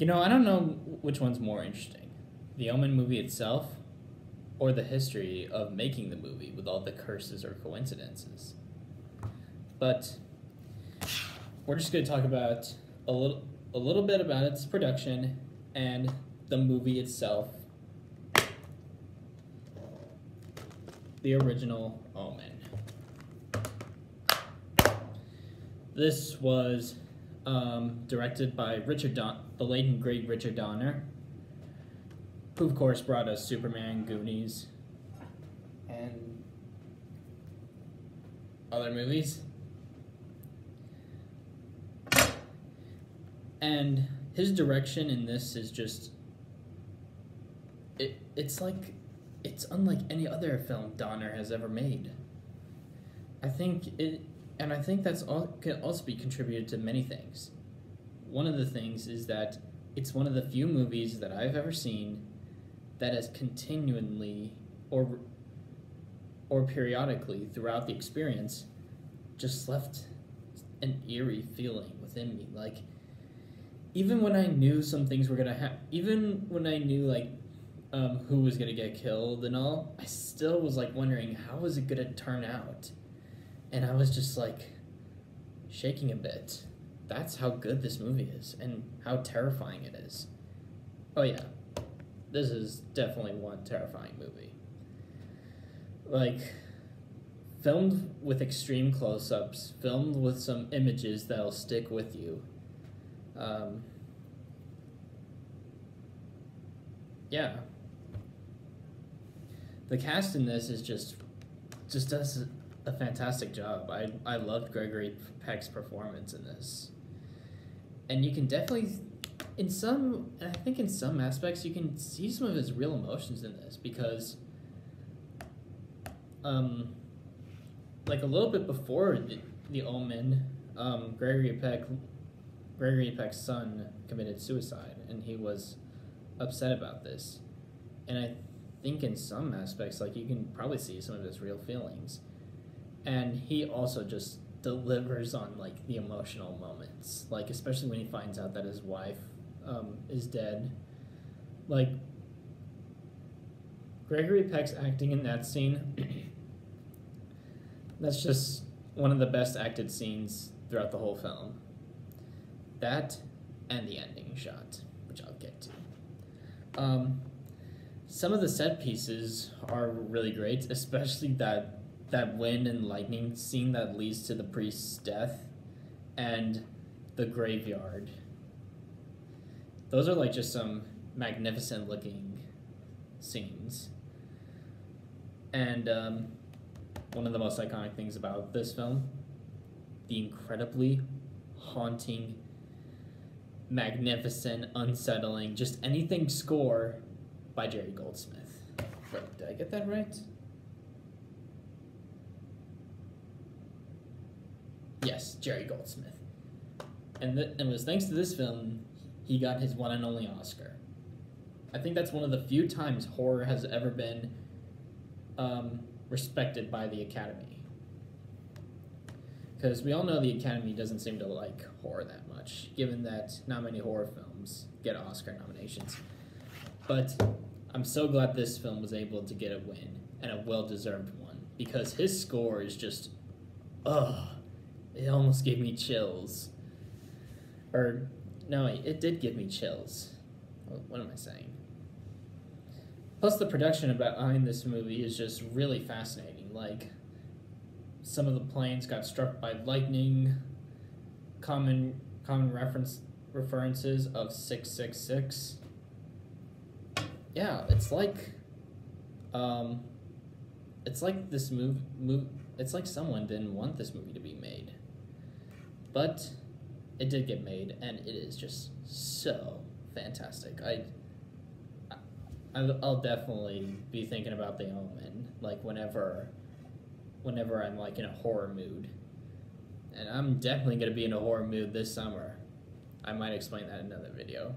I don't know which one's more interesting. The Omen movie itself or the history of making the movie with all the curses or coincidences. But we're just going to talk about a little bit about its production and the movie itself. The original Omen. This was directed by the late and great Richard Donner, who of course brought us Superman, Goonies, and other movies. And his direction in this is just it's unlike any other film Donner has ever made. I think that's all can also be contributed to many things. One of the things is that it's one of the few movies that I've ever seen that has continually or periodically throughout the experience just left an eerie feeling within me. Like, even when I knew some things were gonna happen, even when I knew who was gonna get killed and all, I still was wondering how was it gonna turn out, and I was just shaking a bit. That's how good this movie is and how terrifying it is. Oh yeah, this is definitely one terrifying movie. Filmed with extreme close-ups, filmed with some images that'll stick with you. Yeah. The cast in this is just does a fantastic job. I loved Gregory Peck's performance in this. And you can definitely, in some aspects, you can see some of his real emotions in this, because a little bit before the Omen, Gregory Peck's son committed suicide, and he was upset about this. And I think in some aspects, you can probably see some of his real feelings. And he also just delivers on the emotional moments, especially when he finds out that his wife is dead. Gregory Peck's acting in that scene, that's just one of the best acted scenes throughout the whole film. That and the ending shot, which I'll get to. Some of the set pieces are really great, especially that wind and lightning scene that leads to the priest's death and the graveyard. Those are just some magnificent looking scenes. And one of the most iconic things about this film, the incredibly haunting, magnificent, unsettling, just anything score by Jerry Goldsmith. Wait, did I get that right? Yes, Jerry Goldsmith. And it was thanks to this film he got his one and only Oscar. I think that's one of the few times horror has ever been respected by the Academy. Because we all know the Academy doesn't seem to like horror that much, given that not many horror films get Oscar nominations. But I'm so glad this film was able to get a win, and a well-deserved one, because his score is just, it almost gave me chills. Or, no, it did give me chills. What am I saying? Plus, the production behind this movie is just really fascinating. Some of the planes got struck by lightning, common references of 666. Yeah, it's like this it's like someone didn't want this movie to be made. But it did get made, and it is just so fantastic. I'll definitely be thinking about The Omen, whenever I'm in a horror mood. And I'm definitely going to be in a horror mood this summer. I might explain that in another video.